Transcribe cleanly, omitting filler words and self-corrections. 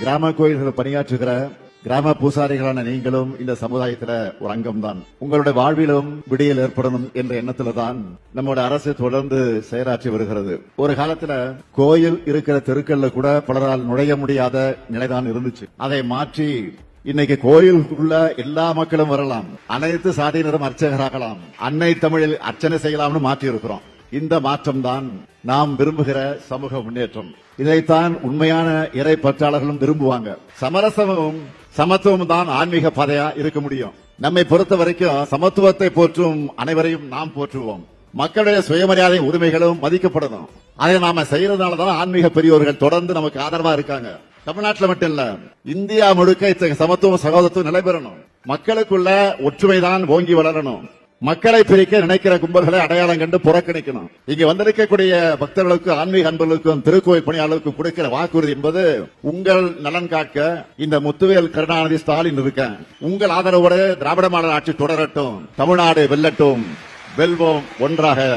கிராம கோயில்கள் பணியாற்றுகிற கிராம பூசாரிகளான நீங்களும் இந்த சமுதாயத்துல ஒரு அங்கம்தான். உங்களுடைய வாழ்விலும் விடியல் ஏற்படணும் என்ற எண்ணத்துல தான் நம்முடைய அரசு தொடர்ந்து செயலாற்றி வருகிறது. ஒரு காலத்துல கோயில் இருக்கிற தெருக்கள்ல கூட பலரால் நுழைய முடியாத நிலைதான் இருந்துச்சு. அதை மாற்றி இன்னைக்கு கோயிலுக்குள்ள எல்லா மக்களும் வரலாம், அனைத்து சாதியினரும் அர்ச்சகராகலாம், அன்னை தமிழில் அர்ச்சனை செய்யலாம்னு மாற்றி இருக்கிறோம். இந்த மாற்றம் தான் நாம் விரும்புகிற சமூக முன்னேற்றம். இதைத்தான் உண்மையான இறை பற்றாளர்களும் விரும்புவாங்க. சமரசமும் சமத்துவம் தான் ஆன்மீக பாதையா இருக்க முடியும். நம்மை பொறுத்த வரைக்கும் சமத்துவத்தை போற்றும் அனைவரையும் நாம் போற்றுவோம். மக்களுடைய சுயமரியாதை உரிமைகளும் மதிக்கப்படணும். அதை நாம செய்யறதுனாலதான் ஆன்மீக பெரியோர்கள் தொடர்ந்து நமக்கு ஆதரவா இருக்காங்க. தமிழ்நாட்டில் மட்டும் இல்ல, இந்தியா முழுக்க இத்தகைய சமத்துவம் சகோதரத்துவம் நிலைபெறணும். மக்களுக்குள்ள ஒற்றுமைதான் ஓங்கி வளரணும். மக்களை பிரிக்க நினைக்கிற கும்பல்களை அடையாளம் கண்டு புறக்கணிக்கணும். இங்க வந்திருக்கக்கூடிய பக்தர்களுக்கு, ஆன்மீக அன்பர்களுக்கும், திருக்கோயில் பணியாளர்களுக்கும் கொடுக்கிற வாக்குறுதி என்பது உங்கள் நலன் காக்க இந்த முத்துவேல் கருணாநிதி ஸ்டாலின் இருக்கேன். உங்கள் ஆதரவோடு திராவிட மாடல் ஆட்சி தொடரட்டும், தமிழ்நாடு வெல்லட்டும், வெல்வோம் ஒன்றாக.